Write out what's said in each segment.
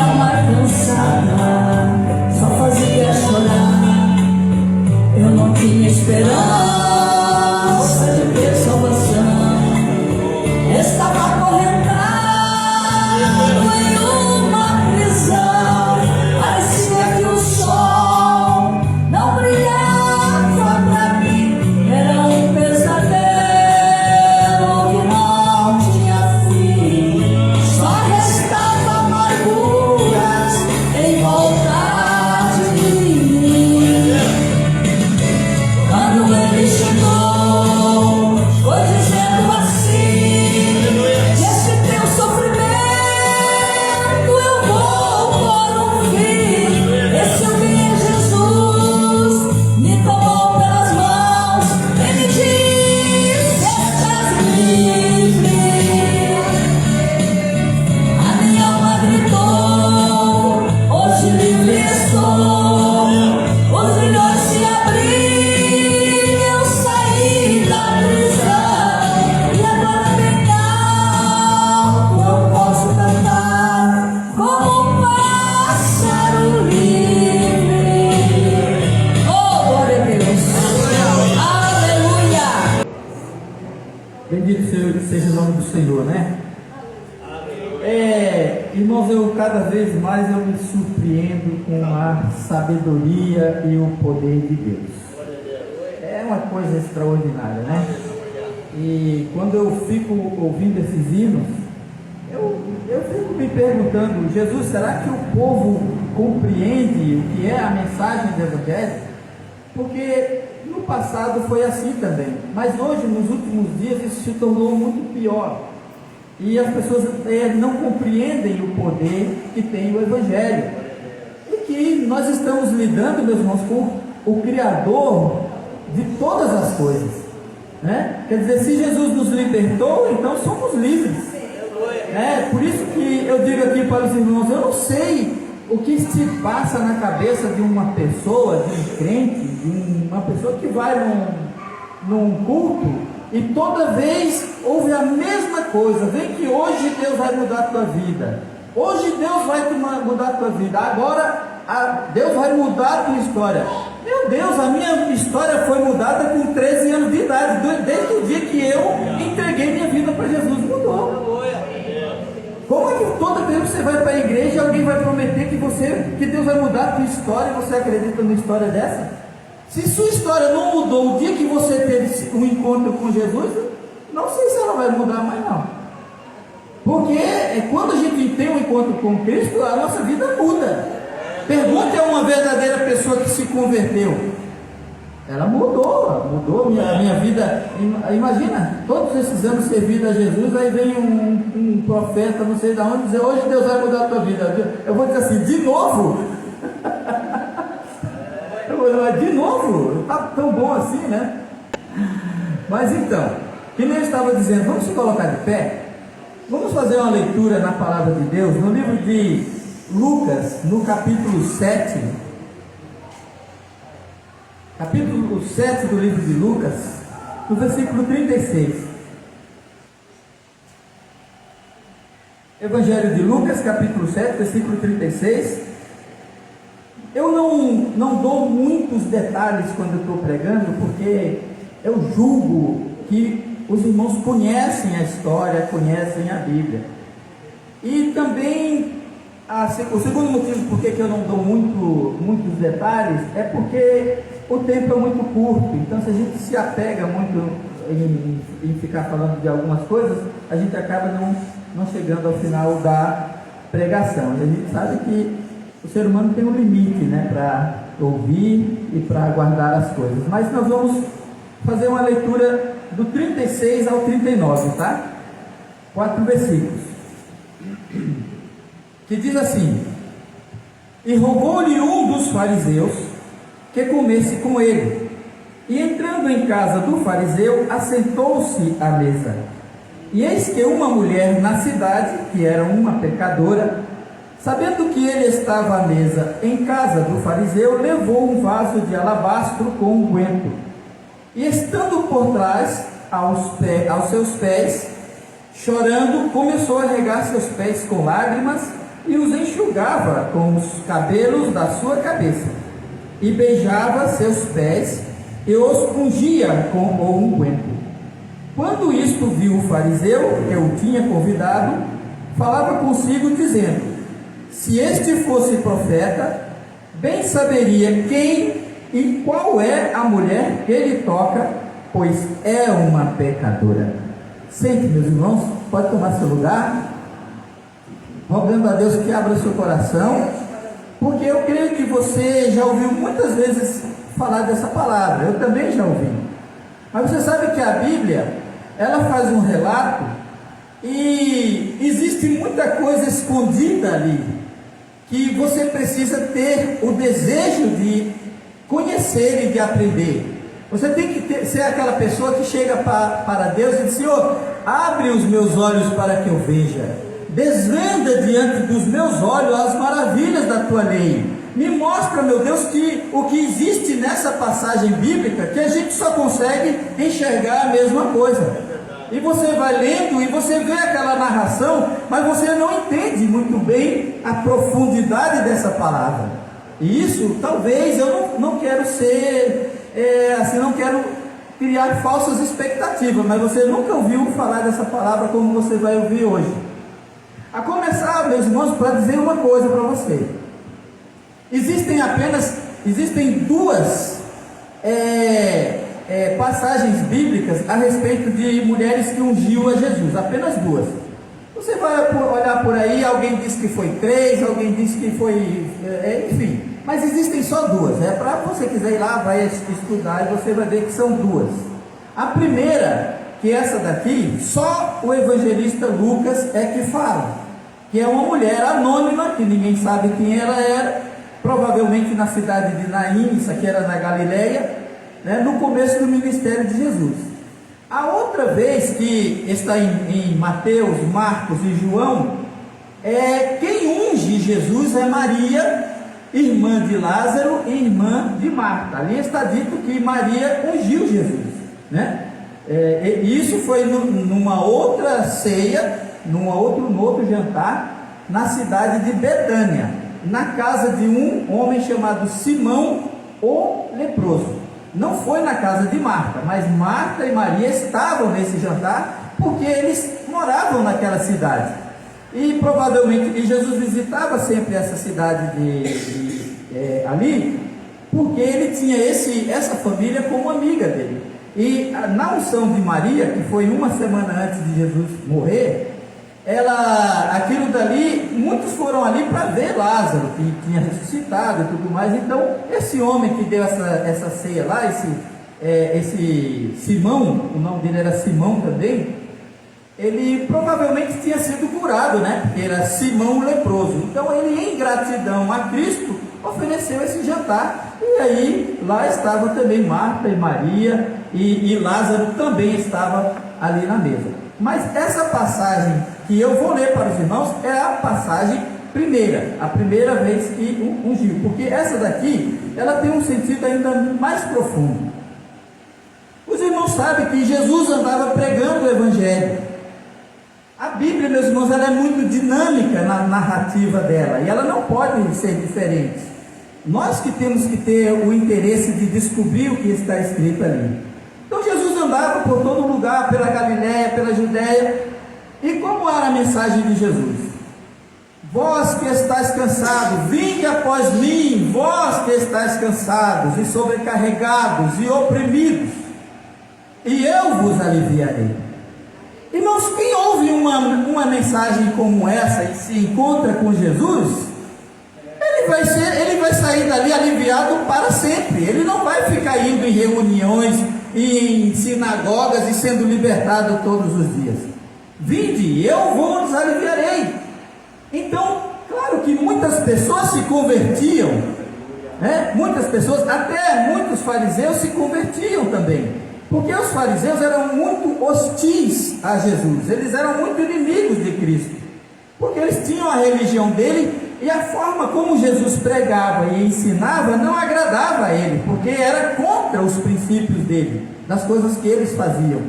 alma cansada só fazia chorar. Eu não tinha esperança de ter salvação. Estava acorrentado em uma prisão. Parecia que o sol não brilhava pra mim. Era um pesadelo que não tinha fim. Só restava amarguras em volta de mim. Quando ele chegou, foi dizendo assim: esse teu sofrimento eu vou pôr um fim. Esse homem é Jesus, me tomou pelas mãos e me disse: estás livre. A minha alma gritou: hoje livre estou. Os grilhões se abriram, eu saí da prisão. E agora bem alto eu posso cantar como um pássaro livre. Oh, glória a Deus! Aleluia! Bendito seja o nome do Senhor, né? Irmãos, cada vez mais eu me surpreendo com a sabedoria e o poder de Deus. É uma coisa extraordinária, né? E quando eu fico ouvindo esses hinos, eu fico me perguntando: Jesus, será que o povo compreende o que é a mensagem do Evangelho? Porque no passado foi assim também, mas hoje, nos últimos dias, isso se tornou muito pior. E as pessoas não compreendem o poder que tem o Evangelho. E que nós estamos lidando, meus irmãos, com o Criador de todas as coisas, né? Quer dizer, se Jesus nos libertou, então somos livres. Por isso que eu digo aqui para os irmãos: eu não sei o que se passa na cabeça de uma pessoa, de um crente, de uma pessoa que vai num culto e toda vez ouve a mesma coisa. Vem que hoje Deus vai mudar a tua vida, hoje Deus vai mudar a tua vida, agora Deus vai mudar a tua história. Meu Deus, a minha história foi mudada com 13 anos de idade, desde o dia que eu entreguei minha vida para Jesus. Mudou. Como é que toda vez que você vai para a igreja e alguém vai prometer que Deus vai mudar a tua história, e você acredita numa história dessa? Se sua história não mudou o dia que você teve um encontro com Jesus, não sei se ela vai mudar mais não. Porque quando a gente tem um encontro com Cristo, a nossa vida muda. Pergunte a uma verdadeira pessoa que se converteu. Ela mudou minha vida. Imagina, todos esses anos servindo a Jesus, aí vem um profeta, não sei de onde, dizer: hoje Deus vai mudar a tua vida. Eu vou dizer assim: de novo? De novo? Está tão bom assim, né? Mas então, que nem eu estava dizendo, vamos se colocar de pé. Vamos fazer uma leitura na palavra de Deus, no livro de Lucas, no capítulo 7. Capítulo 7 do livro de Lucas, no versículo 36. Evangelho de Lucas, capítulo 7, versículo 36. Eu não dou muitos detalhes quando eu estou pregando, porque eu julgo que os irmãos conhecem a história, conhecem a Bíblia. E também, o segundo motivo por que eu não dou muitos detalhes, é porque o tempo é muito curto. Então, se a gente se apega muito em ficar falando de algumas coisas, a gente acaba não chegando ao final da pregação. E a gente sabe que o ser humano tem um limite, né, para ouvir e para guardar as coisas. Mas nós vamos fazer uma leitura do 36 ao 39, tá? 4 versículos. Que diz assim: e rogou-lhe um dos fariseus que comesse com ele. E entrando em casa do fariseu, assentou-se à mesa. E eis que uma mulher na cidade, que era uma pecadora, sabendo que ele estava à mesa em casa do fariseu, levou um vaso de alabastro com unguento, e estando por trás aos seus pés, chorando, começou a regar seus pés com lágrimas, e os enxugava com os cabelos da sua cabeça, e beijava seus pés, e os ungia com o unguento. Quando isto viu o fariseu, que o tinha convidado, falava consigo, dizendo: se este fosse profeta, bem saberia quem e qual é a mulher que ele toca, pois é uma pecadora. Sente, meus irmãos, pode tomar seu lugar, rogando a Deus que abra seu coração, porque eu creio que você já ouviu muitas vezes falar dessa palavra. Eu também já ouvi. Mas você sabe que a Bíblia, ela faz um relato e existe muita coisa escondida ali, que você precisa ter o desejo de conhecer e de aprender. Você tem que ser aquela pessoa que chega para Deus e diz: Senhor, abre os meus olhos para que eu veja, desvenda diante dos meus olhos as maravilhas da tua lei, me mostra, meu Deus, que o que existe nessa passagem bíblica, que a gente só consegue enxergar a mesma coisa. E você vai lendo e você vê aquela narração, mas você não entende muito bem a profundidade dessa palavra. E isso, talvez, eu não quero ser, não quero criar falsas expectativas, mas você nunca ouviu falar dessa palavra como você vai ouvir hoje. A começar, meus irmãos, para dizer uma coisa para você. Existem duas passagens bíblicas a respeito de mulheres que ungiu a Jesus, apenas duas. Você vai olhar por aí, alguém diz que foi 3, alguém diz que foi, enfim, mas existem só duas. Para você quiser ir lá, vai estudar e você vai ver que são duas. A primeira, que essa daqui, só o evangelista Lucas é que fala, que é uma mulher anônima, que ninguém sabe quem ela era, provavelmente na cidade de Naim, isso aqui era na Galileia, no começo do ministério de Jesus. A outra vez que está em Mateus, Marcos e João, quem unge Jesus é Maria, irmã de Lázaro e irmã de Marta. Ali está dito que Maria ungiu Jesus, isso foi numa outra ceia, num outro jantar, na cidade de Betânia, na casa de um homem chamado Simão o leproso. Não foi na casa de Marta, mas Marta e Maria estavam nesse jantar, porque eles moravam naquela cidade, e provavelmente Jesus visitava sempre essa cidade ali, porque ele tinha essa família como amiga dele. E na unção de Maria, que foi uma semana antes de Jesus morrer, aquilo dali, muitos foram ali para ver Lázaro, que tinha ressuscitado e tudo mais. Então, esse homem que deu essa ceia lá, esse Simão, o nome dele era Simão também, ele provavelmente tinha sido curado, porque era Simão o leproso. Então, ele, em gratidão a Cristo, ofereceu esse jantar, e aí lá estava também Marta e Maria, e Lázaro também estava ali na mesa. Mas essa passagem que eu vou ler para os irmãos é a passagem a primeira vez que ungiu, porque essa daqui, ela tem um sentido ainda mais profundo. Os irmãos sabem que Jesus andava pregando o Evangelho. A Bíblia, meus irmãos, ela é muito dinâmica na narrativa dela, e ela não pode ser diferente. Nós que temos que ter o interesse de descobrir o que está escrito ali. Então Jesus andava por todo lugar, pela Galiléia, pela Judéia. E como era a mensagem de Jesus? Vós que estáis cansados, vinde após mim, vós que estáis cansados e sobrecarregados e oprimidos, e eu vos aliviarei. Irmãos, quem ouve uma mensagem como essa e se encontra com Jesus, ele vai sair dali aliviado para sempre. Ele não vai ficar indo em reuniões, em sinagogas e sendo libertado todos os dias. Vinde, eu vos aliviarei. Então, claro que muitas pessoas se convertiam, muitas pessoas, até muitos fariseus se convertiam também, porque os fariseus eram muito hostis a Jesus, eles eram muito inimigos de Cristo, porque eles tinham a religião dele, e a forma como Jesus pregava e ensinava não agradava a ele, porque era contra os princípios dele, das coisas que eles faziam.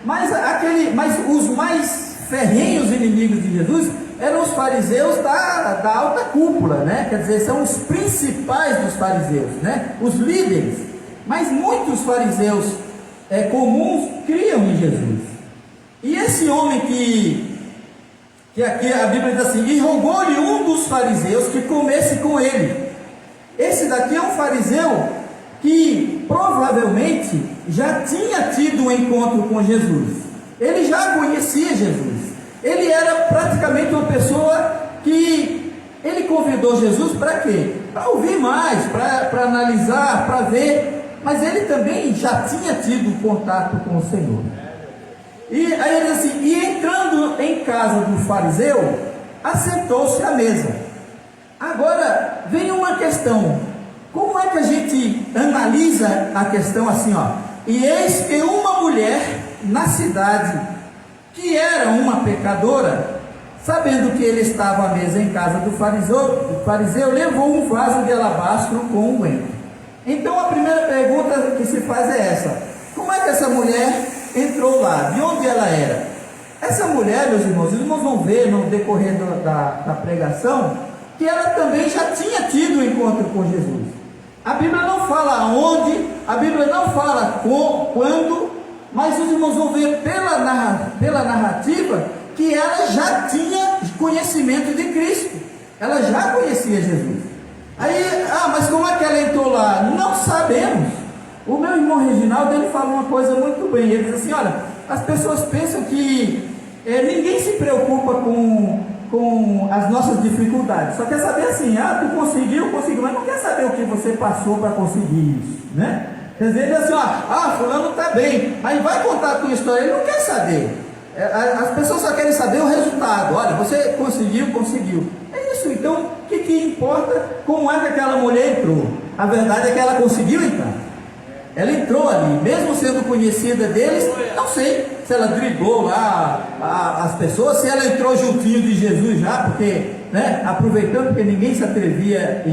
Mas os mais ferrenhos inimigos de Jesus eram os fariseus da alta cúpula, né? Quer dizer, são os principais dos fariseus, né? Os líderes. Mas muitos fariseus comuns criam em Jesus. E esse homem que aqui a Bíblia diz assim, e rogou-lhe um dos fariseus que comesse com ele. Esse daqui é um fariseu que provavelmente já tinha tido um encontro com Jesus. Ele já conhecia Jesus. Ele era praticamente uma pessoa que ele convidou Jesus para quê? Para ouvir mais, para analisar, para ver. Mas ele também já tinha tido contato com o Senhor. E aí ele diz assim, e entrando em casa do fariseu, assentou-se à mesa. Agora vem uma questão. Como é que a gente analisa a questão assim, ó? E eis que uma mulher na cidade, que era uma pecadora, sabendo que ele estava à mesa em casa do fariseu, levou um vaso de alabastro com unguento. Então a primeira pergunta que se faz é essa: como é que essa mulher entrou lá? De onde ela era? Essa mulher, meus irmãos vão ver no decorrer da pregação, que ela também já tinha tido um encontro com Jesus. A Bíblia não fala onde, a Bíblia não fala quando, mas os irmãos vão ver pela narrativa que ela já tinha conhecimento de Cristo, ela já conhecia Jesus. Aí, mas como é que ela entrou lá? Não sabemos. O meu irmão Reginaldo, ele fala uma coisa muito bem, ele diz assim, olha, as pessoas pensam que ninguém se preocupa com as nossas dificuldades, só quer saber assim, tu conseguiu, mas não quer saber o que você passou para conseguir isso, né? Quer dizer, ele diz assim, fulano está bem, aí vai contar a tua história, ele não quer saber. As pessoas só querem saber o resultado. Olha, você conseguiu. É isso, então, o que importa? Como é que aquela mulher entrou? A verdade é que ela conseguiu entrar. Ela entrou ali, mesmo sendo conhecida deles, não sei se ela driblou lá as pessoas, se ela entrou juntinho de Jesus já, porque, né, aproveitando que ninguém se atrevia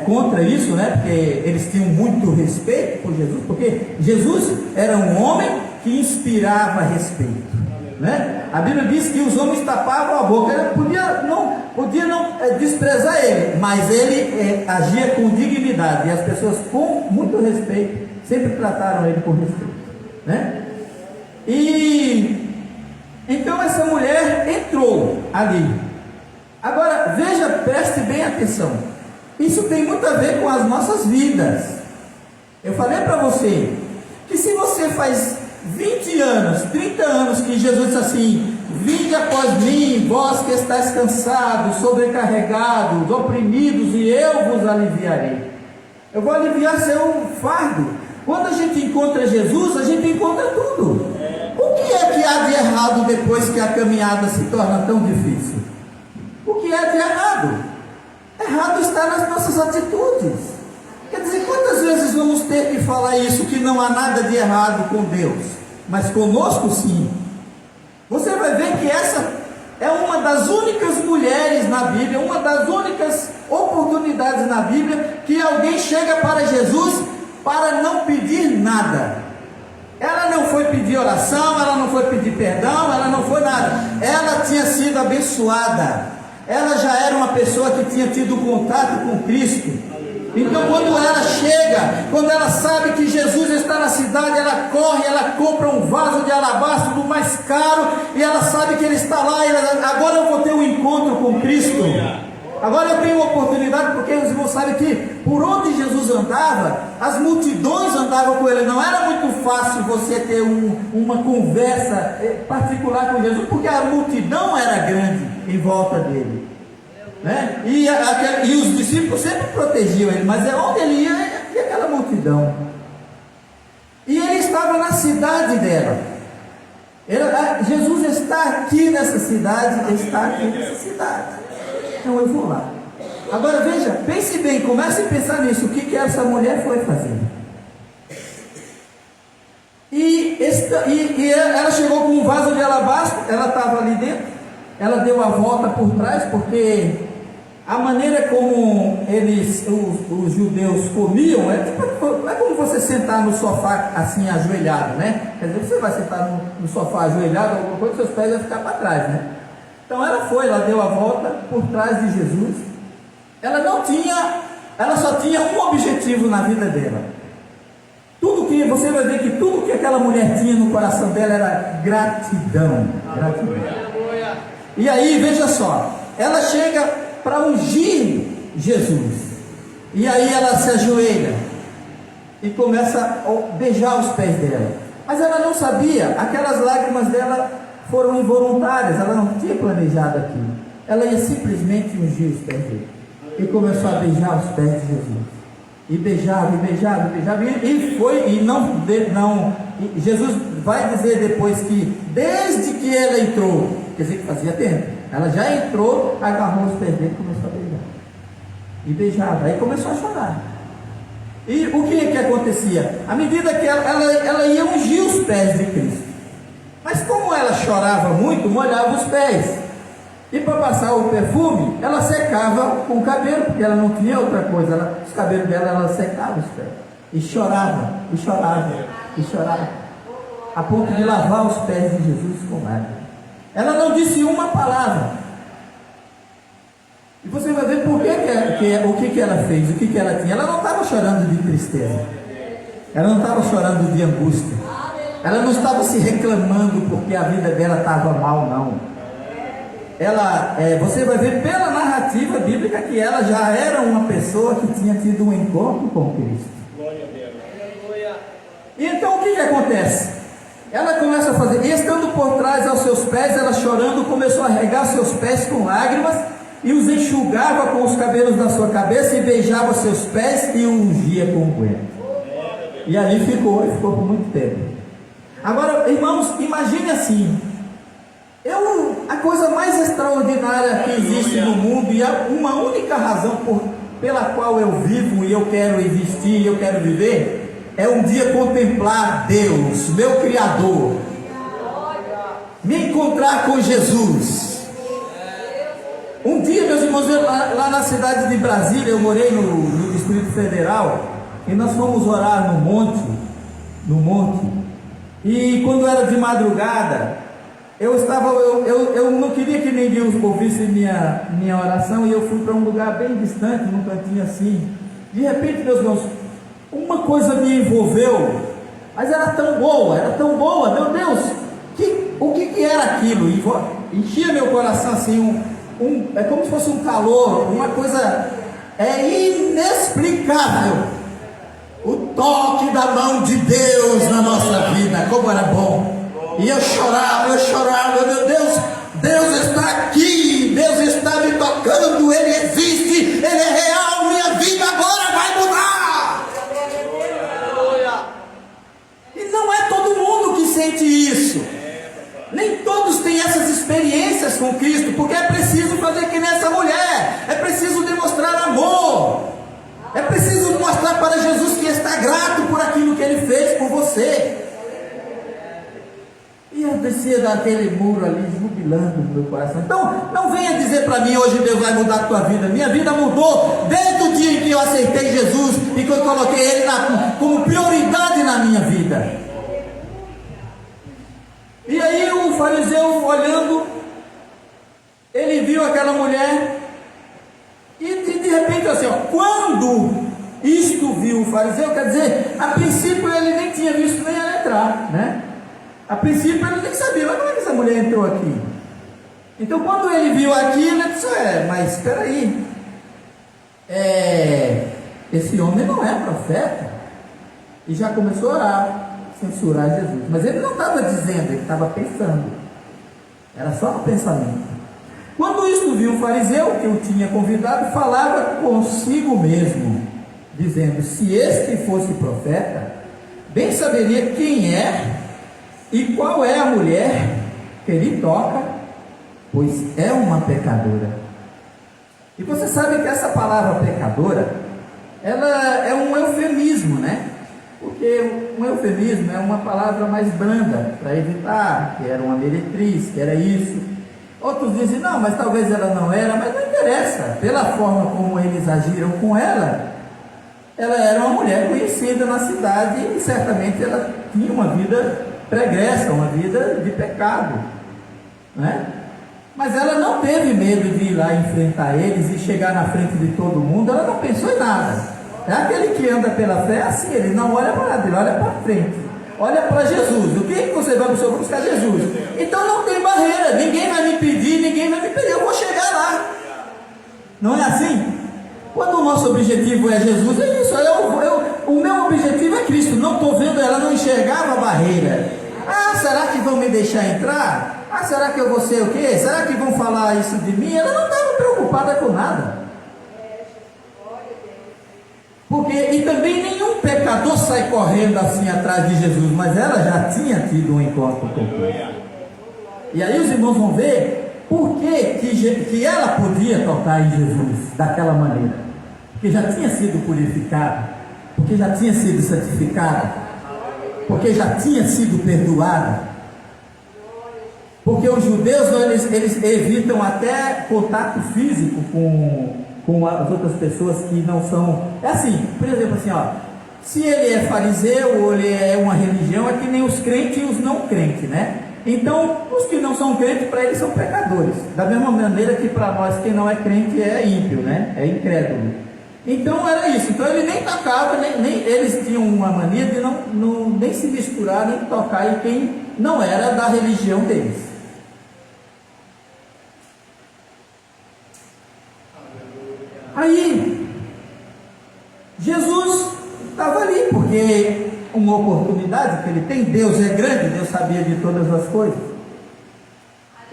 contra isso, né, porque eles tinham muito respeito por Jesus, porque Jesus era um homem que inspirava respeito, né? A Bíblia diz que os homens tapavam a boca, podia não desprezar ele, mas ele agia com dignidade, e as pessoas com muito respeito sempre trataram ele com respeito, né? E então essa mulher entrou ali. Agora veja, preste bem atenção, isso tem muito a ver com as nossas vidas. Eu falei para você que se você faz 20 anos, 30 anos que Jesus disse assim, vinde após mim, vós que estáis cansados, sobrecarregados, oprimidos, e eu vos aliviarei. Eu vou aliviar seu fardo. Quando a gente encontra Jesus, a gente encontra tudo. O que é que há de errado depois que a caminhada se torna tão difícil? O que é de errado? Errado está nas nossas atitudes. Quer dizer, quantas vezes vamos ter que falar isso, que não há nada de errado com Deus, mas conosco sim. Você vai ver que essa é uma das únicas mulheres na Bíblia, uma das únicas oportunidades na Bíblia, que alguém chega para Jesus para não pedir nada. Ela não foi pedir oração, ela não foi pedir perdão, ela não foi nada. Ela tinha sido abençoada, ela já era uma pessoa que tinha tido contato com Cristo. Então quando ela chega, quando ela sabe que Jesus está na cidade, ela corre, ela compra um vaso de alabastro do mais caro, e ela sabe que ele está lá, e ela, agora eu vou ter um encontro com Cristo, agora eu tenho uma oportunidade, porque os irmãos sabem que por onde Jesus andava, as multidões andavam com ele, não era muito fácil você ter uma conversa particular com Jesus, porque a multidão era grande em volta dele, né? E os discípulos sempre protegiam ele, mas onde ele ia, e aquela multidão. E ele estava na cidade dela. Jesus está aqui nessa cidade, está aqui nessa cidade. Então eu vou lá. Agora veja, pense bem, comece a pensar nisso. O que essa mulher foi fazer? E ela chegou com um vaso de alabastro, ela estava ali dentro, ela deu a volta por trás, porque a maneira como os judeus comiam, é como você sentar no sofá assim ajoelhado, né? Quer dizer, você vai sentar no sofá ajoelhado, alguma coisa, seus pés vão ficar para trás, né? Então ela deu a volta por trás de Jesus. Ela só tinha um objetivo na vida dela. Você vai ver que tudo que aquela mulher tinha no coração dela era gratidão. Gratidão. E aí, veja só, ela chega para ungir Jesus. E aí ela se ajoelha e começa a beijar os pés dela. Mas ela não sabia, aquelas lágrimas dela foram involuntárias, ela não tinha planejado aquilo. Ela ia simplesmente ungir os pés dele. E começou a beijar os pés de Jesus. E beijava, Jesus vai dizer depois que desde que ela entrou, quer dizer que fazia tempo, ela já entrou, agarrou os pés dele e começou a beijar. E beijava, aí começou a chorar. E o que acontecia? À medida que ela ia ungir os pés de Cristo, mas como ela chorava muito, molhava os pés. E para passar o perfume, ela secava com o cabelo, porque ela não tinha outra coisa. Os cabelos dela, ela secava os pés. E chorava, e chorava, e chorava. A ponto de lavar os pés de Jesus com lágrimas. Ela não disse uma palavra. E você vai ver por o que ela fez, o que ela tinha. Ela não estava chorando de tristeza. Ela não estava chorando de angústia. Ela não estava se reclamando porque a vida dela estava mal, não. Você vai ver pela narrativa bíblica que ela já era uma pessoa que tinha tido um encontro com Cristo. E então o que acontece? Ela começa a fazer, e estando por trás aos seus pés, ela chorando, começou a regar seus pés com lágrimas, e os enxugava com os cabelos da sua cabeça, e beijava seus pés, e ungia com unguento. E ali ficou por muito tempo. Agora, irmãos, imagine assim, a coisa mais extraordinária que existe no mundo, e uma única razão pela qual eu vivo, e eu quero existir, e eu quero viver, é um dia contemplar Deus, meu Criador, me encontrar com Jesus. Um dia, meus irmãos, lá na cidade de Brasília, eu morei no Distrito Federal, e nós fomos orar no monte, e quando era de madrugada, eu não queria que ninguém ouvisse minha oração, e eu fui para um lugar bem distante, num cantinho assim. De repente, meus irmãos, uma coisa me envolveu, mas era tão boa, meu Deus, o que era aquilo? Enchia meu coração assim, é como se fosse um calor, uma coisa inexplicável. O toque da mão de Deus na nossa vida, como era bom. E eu chorava, meu Deus, Deus está aqui, Deus está me tocando, Ele existe, Ele é real, minha vida agora vai mudar. E não é todo mundo que sente isso, nem todos têm essas experiências com Cristo, porque é preciso fazer que nessa mulher, é preciso demonstrar amor, é preciso mostrar para Jesus que está grato por aquilo que Ele fez por você. E eu descia daquele muro ali, jubilando no meu coração. Então, não venha dizer para mim, hoje Deus vai mudar a tua vida. Minha vida mudou desde o dia em que eu aceitei Jesus e que eu coloquei Ele como prioridade na minha vida. E aí o fariseu, olhando, ele viu aquela mulher, e de repente assim, quando isto viu o fariseu, quer dizer, a princípio ele nem tinha visto nem ela entrar, né? A princípio ele nem sabia, mas como é que essa mulher entrou aqui? Então quando ele viu aquilo, ele disse, mas espera aí, esse homem não é profeta. E já começou a orar, censurar Jesus. Mas ele não estava dizendo, ele estava pensando. Era só no pensamento. Quando isto viu o fariseu, que o tinha convidado, falava consigo mesmo, dizendo, se este fosse profeta, bem saberia quem é e qual é a mulher que ele toca, pois é uma pecadora. E você sabe que essa palavra pecadora, ela é um eufemismo, né? Porque um eufemismo é uma palavra mais branda, para evitar que era uma meretriz, que era isso. Outros dizem, não, mas talvez ela não era, mas não interessa. Pela forma como eles agiram com ela era uma mulher conhecida na cidade e certamente ela tinha uma vida pregressa, uma vida de pecado, né? Mas ela não teve medo de ir lá enfrentar eles e chegar na frente de todo mundo. Ela não pensou em nada. É aquele que anda pela fé assim, ele não olha para nada, ele olha para frente, olha para Jesus. O que você vai buscar? Eu vou buscar Jesus. Então não tem barreira, ninguém vai me pedir, ninguém vai me pedir, eu vou chegar lá. Não é assim? Quando o nosso objetivo é Jesus, é isso. O meu objetivo é Cristo. Não estou vendo, ela não enxergava a barreira. Ah, será que vão me deixar entrar? Ah, será que eu vou ser o quê? Será que vão falar isso de mim? Ela não estava preocupada com nada. Porque, e também nenhum pecador sai correndo assim atrás de Jesus, mas ela já tinha tido um encontro com Cristo. E aí os irmãos vão ver por que ela podia tocar em Jesus daquela maneira. Porque já tinha sido purificada, porque já tinha sido santificada, porque já tinha sido perdoada. Porque os judeus eles evitam até contato físico com as outras pessoas que não são. É assim, por exemplo, assim, ó, se ele é fariseu ou ele é uma religião, é que nem os crentes e os não crentes, né? Então, os que não são crentes, para eles são pecadores. Da mesma maneira que para nós, quem não é crente é ímpio, né? É incrédulo. Então era isso. Então ele nem tocava, nem eles tinham uma mania de nem se misturar, nem tocar em quem não era da religião deles. Aí, Jesus estava ali, porque uma oportunidade que ele tem, Deus é grande, Deus sabia de todas as coisas.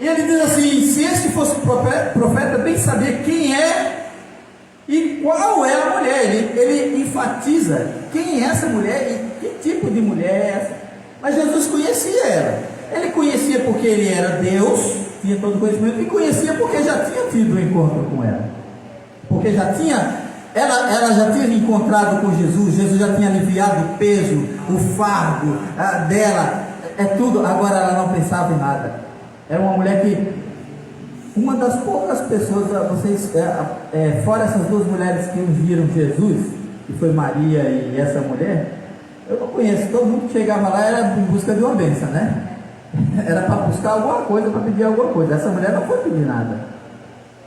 E ele diz assim: se este fosse profeta, bem sabia quem é e qual é a mulher. Ele enfatiza quem é essa mulher e que tipo de mulher é essa. Mas Jesus conhecia ela. Ele conhecia porque ele era Deus, tinha todo o conhecimento, e conhecia porque já tinha tido um encontro com ela. Porque ela já tinha encontrado com Jesus, Jesus já tinha aliviado o peso, o fardo dela, tudo. Agora ela não pensava em nada. Era uma mulher que, uma das poucas pessoas, fora essas duas mulheres que viram Jesus, que foi Maria e essa mulher, eu não conheço. Todo mundo que chegava lá era em busca de uma bênção, né? Era para buscar alguma coisa, para pedir alguma coisa. Essa mulher não foi pedir nada.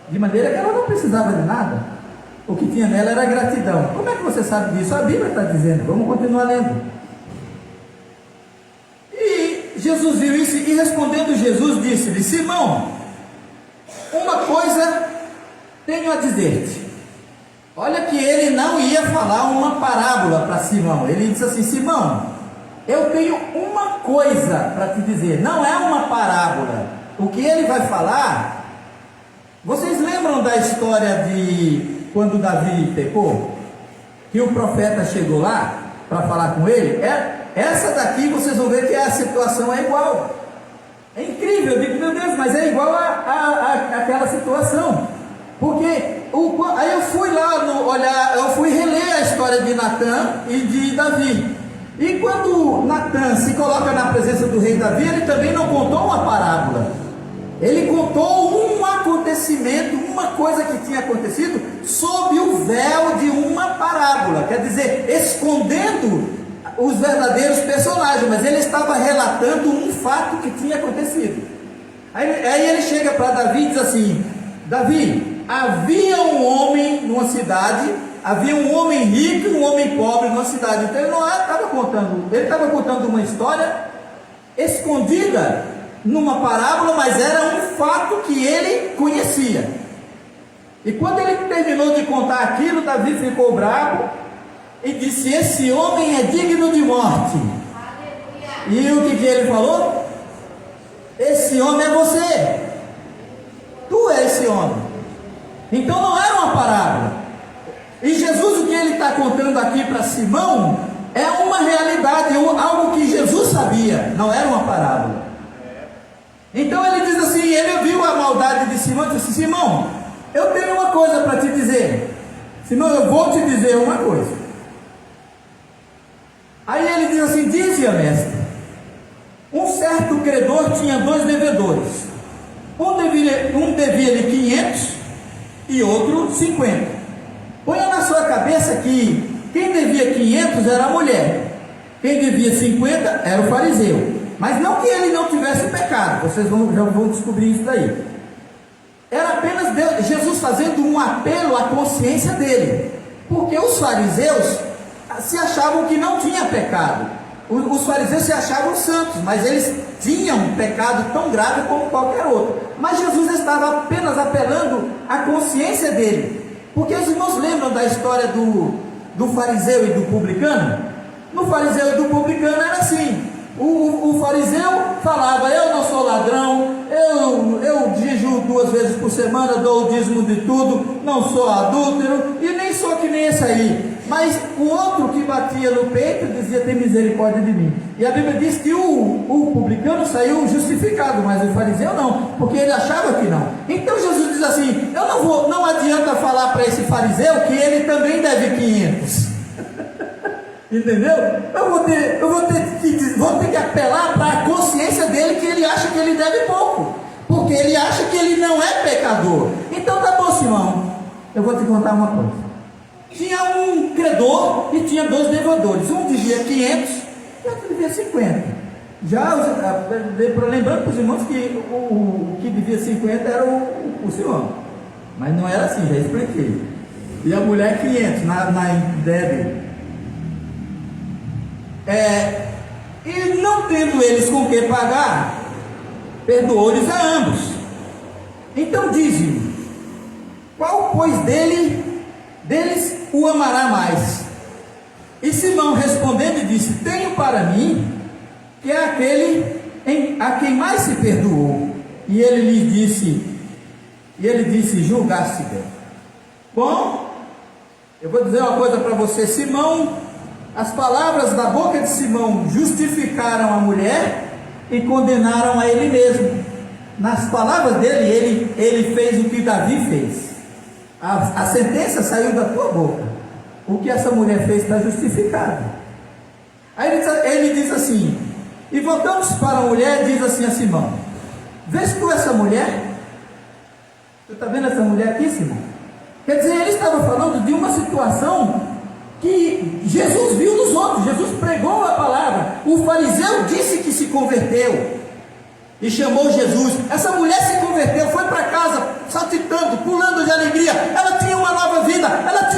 De maneira que ela não precisava de nada. O que tinha nela era gratidão. Como é que você sabe disso? A Bíblia está dizendo. Vamos continuar lendo. E Jesus viu isso e respondendo Jesus disse-lhe: Simão, uma coisa tenho a dizer-te. Olha que ele não ia falar uma parábola para Simão. Ele disse assim: Simão, eu tenho uma coisa para te dizer. Não é uma parábola. O que ele vai falar... Vocês lembram da história de quando Davi pecou? Que o profeta chegou lá para falar com ele? Essa daqui vocês vão ver que a situação é igual. É incrível, eu digo, meu Deus, mas é igual àquela situação. Porque aí eu fui lá eu fui reler a história de Natã e de Davi. E quando Natã se coloca na presença do rei Davi, ele também não contou uma parábola. Ele contou um acontecimento, uma coisa que tinha acontecido sob o véu de uma parábola, quer dizer, escondendo os verdadeiros personagens, mas ele estava relatando um fato que tinha acontecido. Aí ele chega para Davi e diz assim: Davi, havia um homem numa cidade, havia um homem rico e um homem pobre numa cidade. Então ele não estava contando, ele estava contando uma história escondida numa parábola, mas era um fato que ele conhecia. E quando ele terminou de contar aquilo, Davi ficou bravo e disse: esse homem é digno de morte. E o que ele falou? Esse homem é você, tu é esse homem. Então não era uma parábola. E Jesus, o que ele está contando aqui para Simão, é uma realidade, algo que Jesus sabia, não era uma parábola. Então ele diz assim, ele viu a maldade de Simão e disse assim: Simão, eu tenho uma coisa para te dizer. Simão, eu vou te dizer uma coisa. Aí ele diz assim: dize-a, mestre. Um certo credor tinha 2 devedores. Um devia-lhe 500 e outro 50. Ponha na sua cabeça que quem devia 500 era a mulher, quem devia 50 era o fariseu. Mas não que ele não tivesse pecado, vocês já vão descobrir isso daí. era apenas Jesus fazendo um apelo à consciência dele, porque os fariseus se achavam que não tinha pecado. Os fariseus se achavam santos, mas eles tinham um pecado tão grave como qualquer outro. Mas Jesus estava apenas apelando à consciência dele, porque os irmãos lembram da história do fariseu e do publicano? No fariseu e do publicano era assim: o fariseu falava: eu não sou ladrão, eu jejuo 2 vezes por semana, dou o dízimo de tudo, não sou adúltero e nem sou que nem esse aí. Mas o outro que batia no peito dizia: tem misericórdia de mim. E a Bíblia diz que o publicano saiu justificado, mas o fariseu não, porque ele achava que não. Então Jesus diz assim: não adianta falar para esse fariseu que ele também deve 500. Entendeu? Eu vou ter que apelar para a consciência dele, que ele acha que ele deve pouco, porque ele acha que ele não é pecador. Então tá bom, Simão, eu vou te contar uma coisa. Tinha um credor e tinha 2 devedores. Um devia 500 e outro devia 50. Lembrando para os irmãos que o que devia 50 era o Simão, mas não era assim, já expliquei. E a mulher 500 na ideia dele. E não tendo eles com que pagar, perdoou-lhes a ambos. Então diz-lhe: qual pois deles o amará mais? E Simão respondendo disse: tenho para mim que é aquele a quem mais se perdoou. E ele disse: julgaste bem. Bom, eu vou dizer uma coisa para você. As palavras da boca de Simão justificaram a mulher e condenaram a ele mesmo. Nas palavras dele, ele fez o que Davi fez. A sentença saiu da tua boca. O que essa mulher fez está justificado. Aí ele diz assim, e voltamos para a mulher, diz assim a Simão: vês tu essa mulher? Você está vendo essa mulher aqui, Simão? Quer dizer, ele estava falando de uma situação que Jesus viu nos outros. Jesus pregou a palavra. O fariseu disse que se converteu e chamou Jesus. Essa mulher se converteu, foi para casa saltitando, pulando de alegria. Ela tinha uma nova vida. Ela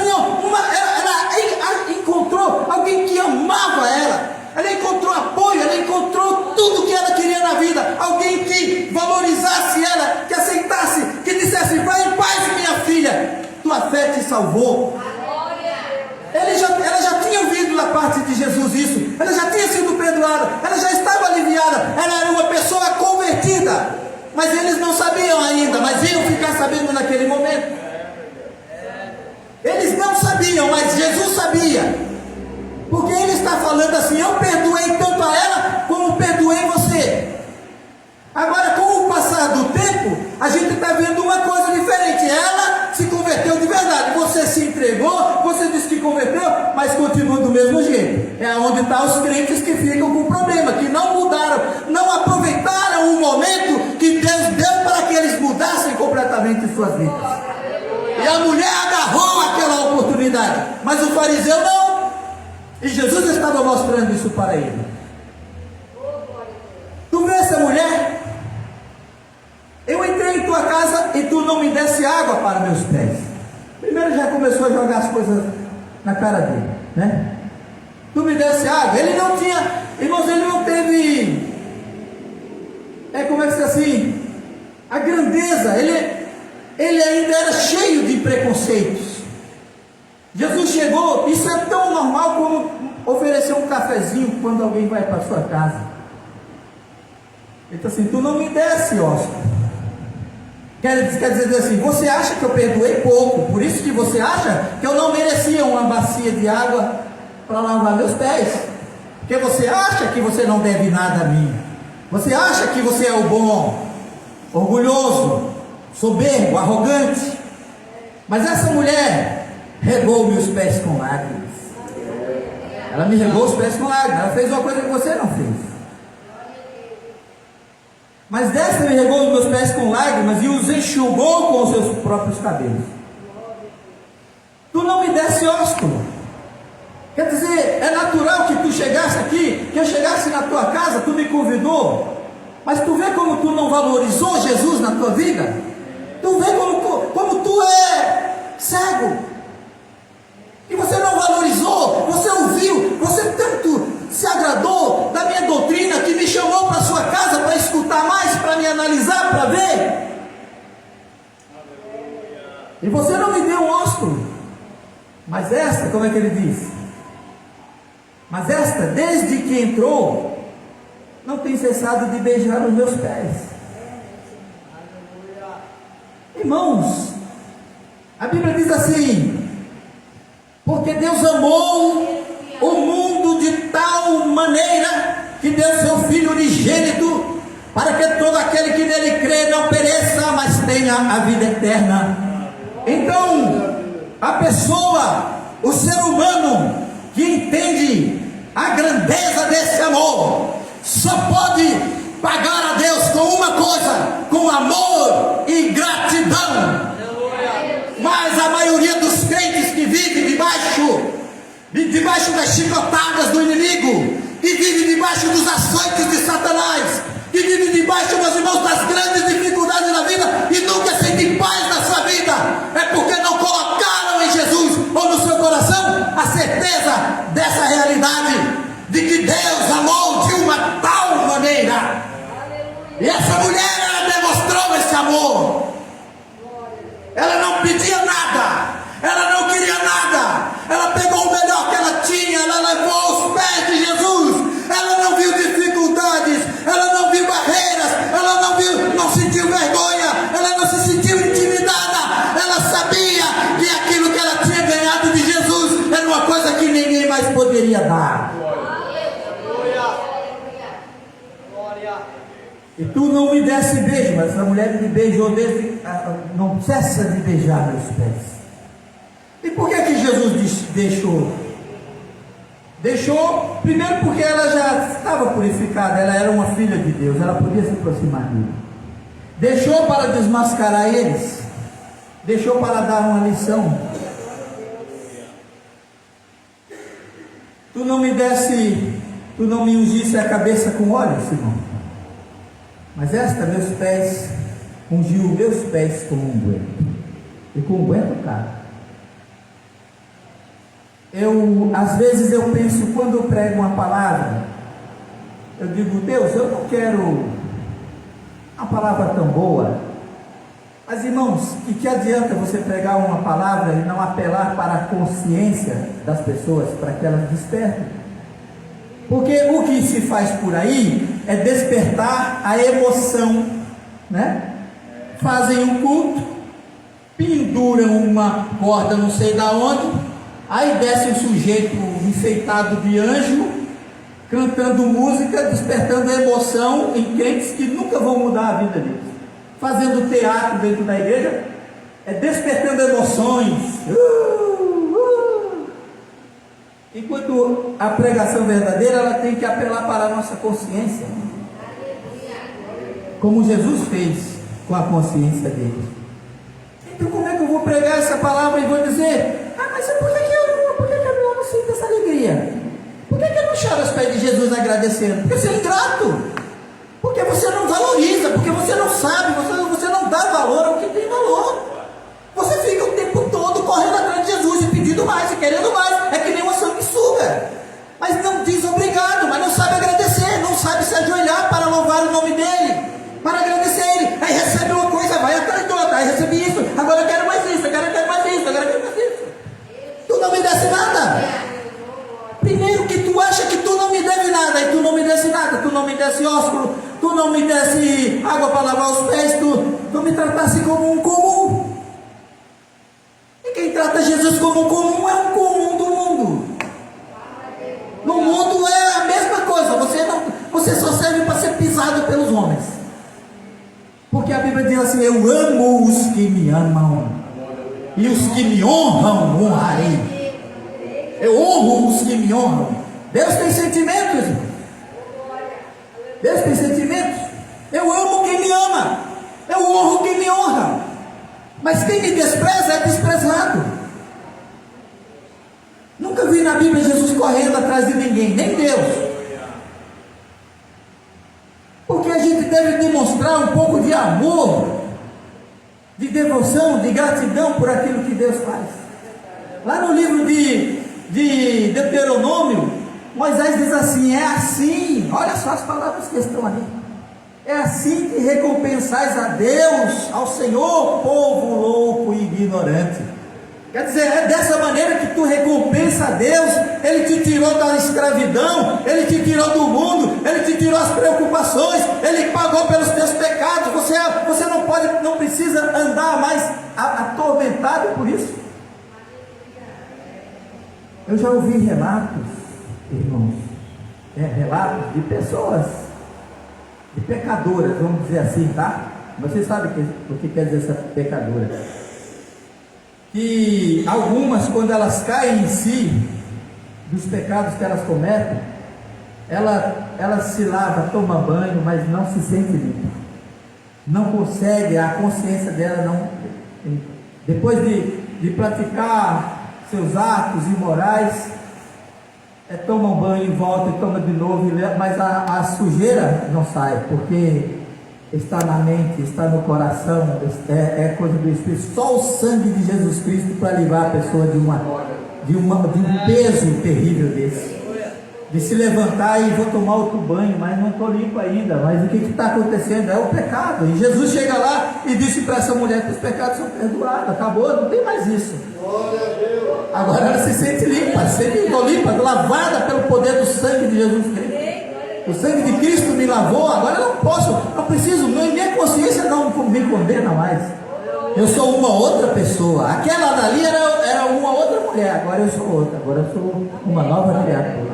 encontrou alguém que amava ela. Ela encontrou apoio, ela encontrou tudo que ela queria na vida. Alguém que valorizasse ela, que aceitasse, que dissesse: vai em paz, minha filha, tua fé te salvou. Ela já tinha ouvido da parte de Jesus isso. Ela já tinha sido perdoada. Ela já estava aliviada. Ela era uma pessoa convertida. Mas eles não sabiam ainda. Mas iam ficar sabendo naquele momento. Eles não sabiam, mas Jesus sabia. Porque ele está falando assim: eu perdoei tanto a ela como perdoei você. Agora, com o passar do tempo, a gente está vendo uma coisa diferente. Ela se converteu de verdade. Você se entregou, você disse que converteu, mas continua do mesmo jeito. É onde estão os crentes que ficam com problema, que não mudaram, não aproveitaram o momento que Deus deu para que eles mudassem completamente suas vidas. E a mulher agarrou aquela oportunidade, mas o fariseu não. E Jesus estava mostrando isso para ele. Tu vê essa mulher? Eu entrei em tua casa e tu não me desse água para meus pés. Primeiro já começou a jogar as coisas na cara dele, né? Tu me desse água. Ele não tinha, irmãos, ele não teve, como é que se diz assim, a grandeza. Ele ainda era cheio de preconceitos. Jesus chegou, isso é tão normal como oferecer um cafezinho quando alguém vai para a sua casa. Ele está assim: tu não me desse, Oscar. Quer dizer assim: você acha que eu perdoei pouco, por isso que você acha que eu não merecia uma bacia de água para lavar meus pés, porque você acha que você não deve nada a mim, você acha que você é o bom, orgulhoso, soberbo, arrogante. Mas essa mulher regou meus pés com lágrimas. Ela me regou os pés com lágrimas. Ela fez uma coisa que você não fez. Mas desta me regou os meus pés com lágrimas e os enxugou com os seus próprios cabelos. Tu não me desse ósculo. Quer dizer, é natural que tu chegasse aqui, que eu chegasse na tua casa, tu me convidou, mas tu vê como tu não valorizou Jesus na tua vida? Tu vê cego, e você não valorizou, você ouviu, você tanto se agradou da minha doutrina que me chamou para sua casa para escutar mais, para me analisar, para ver. E você não me deu um ósculo. Mas esta, como é que ele diz? Mas esta, desde que entrou, não tem cessado de beijar os meus pés. Irmãos, a Bíblia diz assim: porque Deus amou o mundo de tal maneira que deu seu Filho unigênito, para que todo aquele que nele crê não pereça, mas tenha a vida eterna. Então, a pessoa, o ser humano que entende a grandeza desse amor, só pode pagar a Deus com uma coisa: com amor e gratidão. Mas a maioria dos crentes que vivem debaixo das chicotadas do inimigo, que vive debaixo dos açoites de Satanás, que vive debaixo, meus irmãos, das grandes dificuldades da vida e nunca sentem paz na sua vida, é porque não colocaram em Jesus ou no seu coração a certeza dessa realidade, de que Deus amou de uma tal maneira. E essa mulher, ela demonstrou esse amor. Ela não pedia nada, ela não queria nada, ela pegou o melhor que ela tinha, ela levou aos pés de Jesus. Ela não viu dificuldades, ela não viu barreiras, ela não sentiu vergonha, ela não se sentiu intimidada. Ela sabia que aquilo que ela tinha ganhado de Jesus era uma coisa que ninguém mais poderia dar. E tu não me desse beijo, mas a mulher me beijou não cessa de beijar meus pés. E por que Jesus deixou? Deixou, primeiro porque ela já estava purificada, ela era uma filha de Deus, ela podia se aproximar dele. Deixou para desmascarar eles, deixou para dar uma lição. Tu não me ungisse a cabeça com óleo, Simão, mas esta, meus pés, ungiu meus pés com unguento, e com unguento caro. Às vezes eu penso, quando eu prego uma palavra, eu digo: Deus, eu não quero uma palavra tão boa. Mas, irmãos, que adianta você pregar uma palavra e não apelar para a consciência das pessoas, para que elas despertem? Porque o que se faz por aí é despertar a emoção, né? Fazem um culto, penduram uma corda não sei da onde, aí desce um sujeito enfeitado de anjo, cantando música, despertando a emoção em crentes que nunca vão mudar a vida deles, fazendo teatro dentro da igreja, despertando emoções. Enquanto a pregação verdadeira, ela tem que apelar para a nossa consciência, como Jesus fez com a consciência dele. Então, como é que eu vou pregar essa palavra e vou dizer: mas por que eu não sinto essa alegria? Por que eu não choro aos pés de Jesus agradecendo? Porque você é ingrato, porque você não valoriza, porque você não sabe, você não dá valor ao que tem valor. Você fica o tempo todo correndo atrás de Jesus e pedindo mais e querendo mais, é que nem uma sanguessuga, mas não diz obrigado, mas não sabe agradecer, não sabe se ajoelhar para louvar o nome dele, para agradecer ele. Aí recebe uma coisa, vai atrás de outra, aí recebi isso, agora eu quero mais isso, agora eu quero mais isso, agora eu quero mais isso. Tu não me desse nada. Primeiro que tu acha que tu não me deve nada, e tu não me desse nada, tu não me desse ósculo, tu não me desse água para lavar os pés, tu me tratasse como um comum. E quem trata Jesus como um comum é um comum do mundo. No mundo é a mesma coisa, você só serve para ser pisado pelos homens. Porque a Bíblia diz assim: eu amo os que me amam, e os que me honram, honrarei. Eu honro os que me honram. Deus tem sentimentos, irmão. Deus tem sentimentos. Eu amo quem me ama, eu honro quem me honra. Mas quem me despreza é desprezado. Nunca vi na Bíblia Jesus correndo atrás de ninguém, nem Deus. Porque a gente deve demonstrar um pouco de amor de devoção, de gratidão por aquilo que Deus faz. Lá no livro de Deuteronômio, Moisés diz assim: é assim, olha só as palavras que estão ali, é assim que recompensais a Deus, ao Senhor, povo louco e ignorante. Quer dizer, é dessa maneira que tu recompensa a Deus. Ele te tirou da escravidão, Ele te tirou do mundo, Ele te tirou as preocupações, Ele pagou pelos teus pecados. Você não precisa andar mais atormentado por isso. Eu já ouvi relatos, irmãos, relatos de pessoas, de pecadoras, vamos dizer assim, tá? Você sabe o que quer dizer essa pecadora? Que algumas, quando elas caem em si dos pecados que elas cometem, ela se lava, toma banho, mas não se sente limpa, não consegue, a consciência dela não, depois de praticar seus atos imorais, toma um banho e volta e toma de novo, mas a sujeira não sai, porque está na mente, está no coração, é coisa do Espírito. Só o sangue de Jesus Cristo para livrar a pessoa de um peso terrível desse, de se levantar e vou tomar outro banho, mas não estou limpo ainda. Mas o que está acontecendo? É o pecado. E Jesus chega lá e disse para essa mulher que os pecados são perdoados, acabou, não tem mais isso. Agora ela se sente limpa, estou limpa, lavada pelo poder do sangue de Jesus Cristo. O sangue de Cristo me lavou, agora eu não preciso, minha consciência não me condena mais. Eu sou uma outra pessoa. Aquela dali era uma outra mulher, agora eu sou outra, agora eu sou uma nova criatura.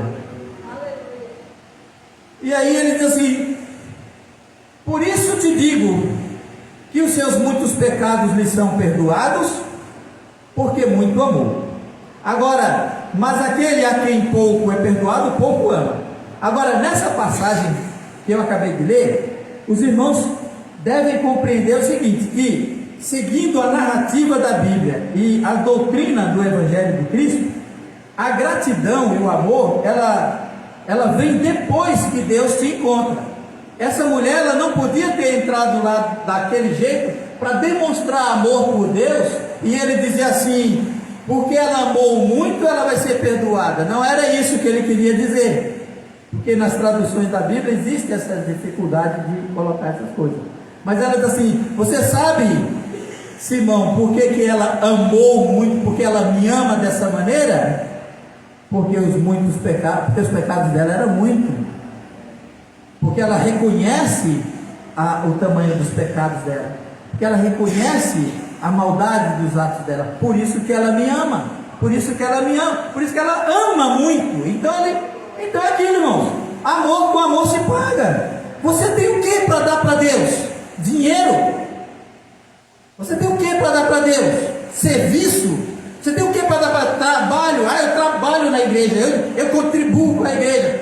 E aí ele diz assim: por isso te digo que os seus muitos pecados lhe são perdoados, porque muito amou. Agora, mas aquele a quem pouco é perdoado, pouco ama. Agora, nessa passagem que eu acabei de ler, os irmãos devem compreender o seguinte: que, seguindo a narrativa da Bíblia e a doutrina do Evangelho de Cristo, a gratidão e o amor, ela vem depois que Deus te encontra. Essa mulher, ela não podia ter entrado lá daquele jeito para demonstrar amor por Deus, e ele dizia assim: porque ela amou muito, ela vai ser perdoada. Não era isso que ele queria dizer. Porque nas traduções da Bíblia existe essa dificuldade de colocar essas coisas. Mas ela diz assim: você sabe, Simão, por que ela amou muito? Porque ela me ama dessa maneira? Porque os pecados dela eram muitos. Porque ela reconhece o tamanho dos pecados dela. Porque ela reconhece a maldade dos atos dela. Por isso que ela me ama. Por isso que ela me ama. Por isso que ela ama muito. Então é aquilo, irmãos. Amor com amor se paga. Você tem o que para dar para Deus? Dinheiro. Você tem o que para dar para Deus? Serviço. Você tem o que para dar para trabalho? Eu trabalho na igreja, eu contribuo com a igreja.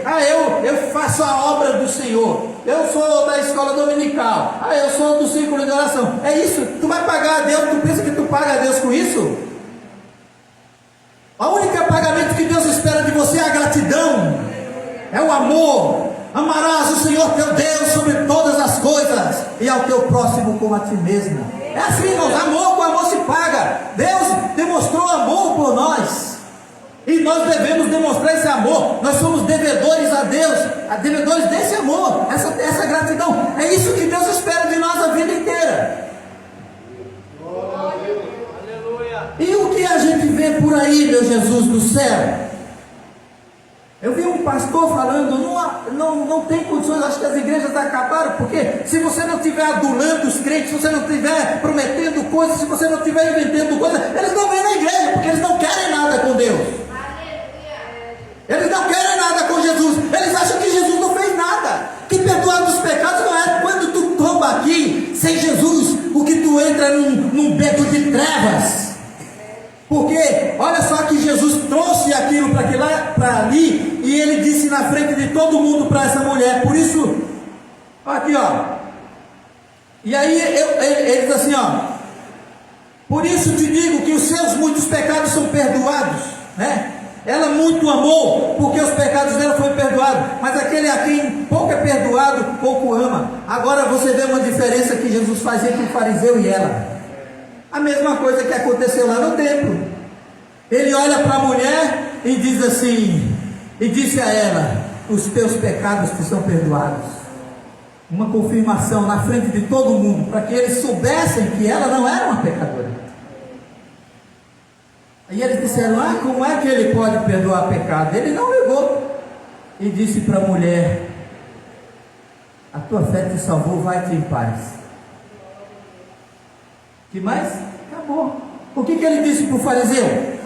Eu faço a obra do Senhor. Eu sou da escola dominical. Eu sou do círculo de oração. É isso? Tu vai pagar a Deus? Tu pensa que tu paga a Deus com isso? O único pagamento que Deus espera de você é a gratidão, é o amor. Amarás o Senhor teu Deus sobre todas as coisas, e ao teu próximo como a ti mesmo. É assim, irmãos, amor com amor se paga. Deus demonstrou amor por nós, e nós devemos demonstrar esse amor. Nós somos devedores a Deus, devedores desse amor, essa gratidão. É isso que Deus espera de nós a vida inteira. E o que a gente vê por aí, meu Jesus do céu? Eu vi um pastor falando: não tem condições, acho que as igrejas acabaram, porque se você não estiver adulando os crentes, se você não estiver prometendo coisas, se você não estiver inventando coisas, eles não vêm na igreja, porque eles não querem nada com Deus. Eles não querem nada com Jesus. Eles acham que Jesus não fez nada, que perdoar dos pecados não é. Quando tu tomba aqui, sem Jesus, o que tu entra num beco de trevas. Porque olha só que Jesus trouxe aquilo para ali, e ele disse na frente de todo mundo para essa mulher. Por isso, aqui ó, e aí ele diz assim, ó: por isso te digo que os seus muitos pecados são perdoados, né? Ela muito amou, porque os pecados dela foram perdoados. Mas aquele a quem pouco é perdoado, pouco ama. Agora você vê uma diferença que Jesus faz entre o fariseu e ela. A mesma coisa que aconteceu lá no templo. Ele olha para a mulher e diz assim, e disse a ela: os teus pecados te são perdoados. Uma confirmação na frente de todo mundo, para que eles soubessem que ela não era uma pecadora. Aí eles disseram: como é que ele pode perdoar pecado? Ele não negou. E disse para a mulher: a tua fé te salvou, vai-te em paz. Que mais? Acabou. O que ele disse para o fariseu?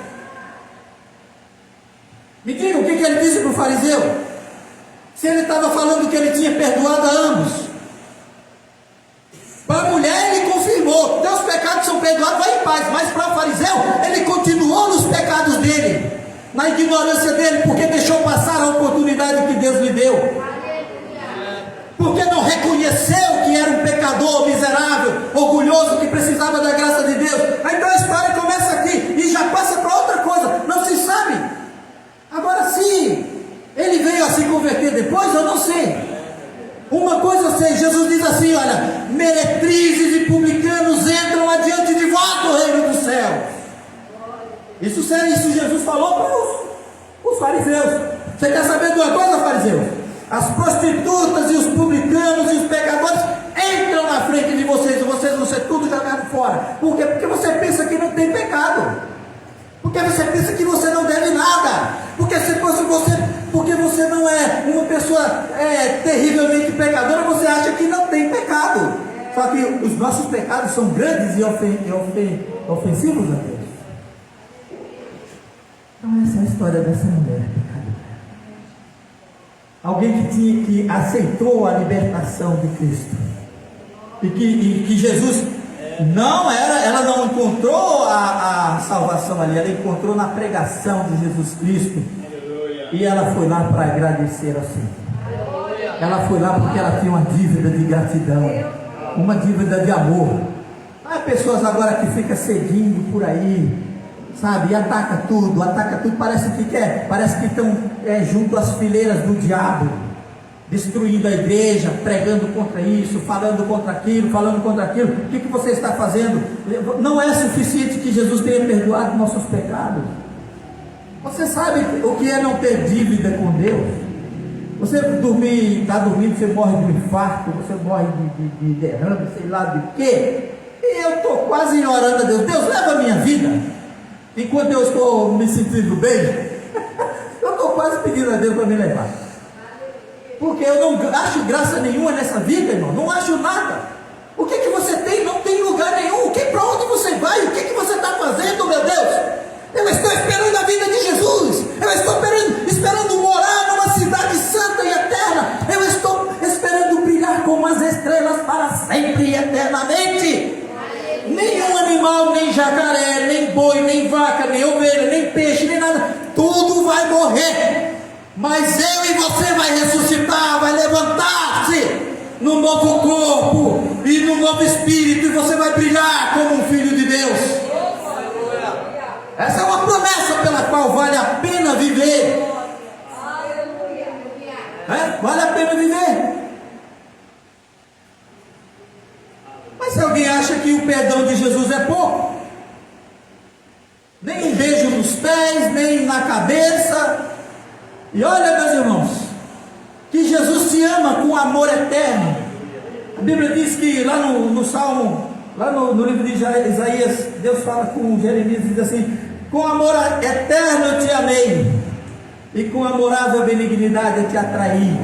Me diga, o que ele disse para o fariseu? Se ele estava falando que ele tinha perdoado a ambos. Para a mulher ele confirmou: teus pecados são perdoados, vai em paz. Mas para o fariseu, ele continuou nos pecados dele, na ignorância dele, porque deixou passar a oportunidade que Deus lhe deu, porque não reconheceu que era um pecador miserável, orgulhoso, que precisava da graça de Deus. Então a história começa aqui e já passa para outra coisa, não se sabe. Agora, se ele veio a se converter depois, eu não sei. Uma coisa eu sei: Jesus diz assim: olha, meretrizes e publicanos entram adiante de vós no reino dos céus. Isso Jesus falou para os fariseus. Você quer saber de uma coisa, fariseu? As prostitutas e os publicanos e os pecadores entram na frente de vocês, e vocês vão ser tudo jogados fora. Por quê? Porque você pensa que não tem pecado. Porque você pensa que você não deve nada. Porque você não é uma pessoa terrivelmente pecadora, você acha que não tem pecado. Só que os nossos pecados são grandes e ofensivos a Deus. Então essa é a história dessa mulher pecadora. Alguém que aceitou a libertação de Cristo. E que Jesus ela não encontrou a salvação ali, ela encontrou na pregação de Jesus Cristo. E ela foi lá para agradecer ao Senhor. Ela foi lá porque ela tinha uma dívida de gratidão, uma dívida de amor. Há pessoas agora que ficam seguindo por aí, sabe, e ataca tudo, parece que estão junto às fileiras do diabo, destruindo a igreja, pregando contra isso, falando contra aquilo. O que você está fazendo? Não é suficiente que Jesus tenha perdoado nossos pecados. Você sabe o que é não ter dívida com Deus? Você está dormindo, você morre de um infarto, você morre de derrame, sei lá de quê. E eu estou quase orando a Deus: Deus, leva a minha vida. Enquanto eu estou me sentindo bem, eu estou quase pedindo a Deus para me levar. Porque eu não acho graça nenhuma nessa vida, irmão. Não acho nada. O que você tem? Não tem lugar nenhum. Para onde você vai? O que você está fazendo, meu Deus? Eu estou esperando a vida de Jesus. Eu estou esperando morar numa cidade santa e eterna. Eu estou esperando brilhar como as estrelas para sempre e eternamente. Nenhum animal, nem jacaré, nem boi, nem vaca, nem ovelha, nem peixe, nem nada, tudo vai morrer. Mas eu e você vai ressuscitar, vai levantar-se no novo corpo e no novo espírito, e você vai brilhar como um filho de Deus. Essa é uma promessa pela qual vale a pena viver. Vale a pena viver. Mas se alguém acha que o perdão de Jesus é pouco, nem um beijo nos pés, nem na cabeça. E olha, meus irmãos, que Jesus te ama com amor eterno. A Bíblia diz que lá no Salmo, lá no livro de Isaías, Deus fala com Jeremias e diz assim: com amor eterno eu te amei, e com amorável benignidade eu te atraí,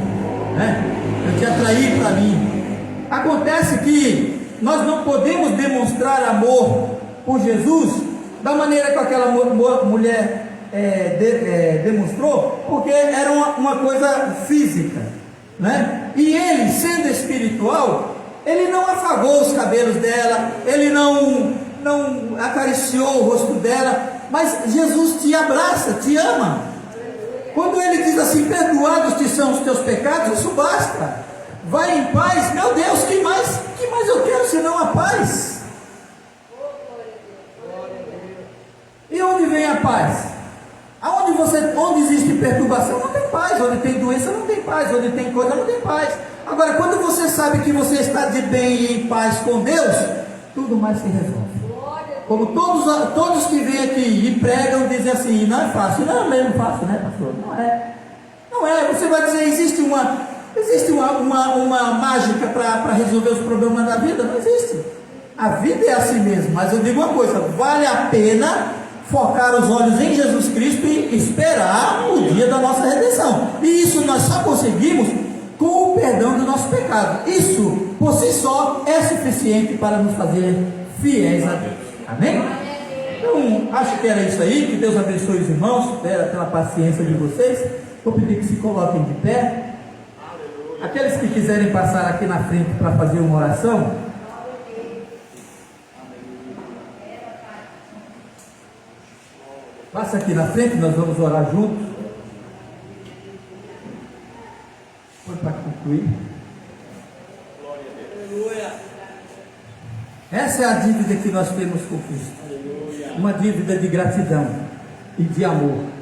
eu te atraí para mim. Acontece que nós não podemos demonstrar amor por Jesus da maneira que aquela mulher demonstrou, porque era uma coisa física, e ele, sendo espiritual, ele não afagou os cabelos dela, ele não acariciou o rosto dela, mas Jesus te abraça, te ama. Quando ele diz assim: perdoados te são os teus pecados, isso basta. Vai em paz. Meu Deus, que mais eu quero senão a paz? E onde vem a paz? Onde existe perturbação, não tem paz. Onde tem doença, não tem paz. Onde tem coisa, não tem paz. Agora, quando você sabe que você está de bem e em paz com Deus, tudo mais se resolve. Como todos que vêm aqui e pregam dizem assim, não é fácil. Não é mesmo fácil, né, pastor? Não é. Você vai dizer, existe uma mágica para resolver os problemas da vida? Não existe. A vida é assim mesmo. Mas eu digo uma coisa, vale a pena focar os olhos em Jesus Cristo e esperar o dia da nossa redenção. E isso nós só conseguimos com o perdão do nosso pecado. Isso, por si só, é suficiente para nos fazer fiéis a Deus. Amém? Então, acho que era isso aí. Que Deus abençoe os irmãos pela paciência de vocês. Vou pedir que se coloquem de pé. Aqueles que quiserem passar aqui na frente para fazer uma oração, passa aqui na frente, nós vamos orar juntos. Foi para concluir. Essa é a dívida que nós temos com Cristo. Uma dívida de gratidão e de amor.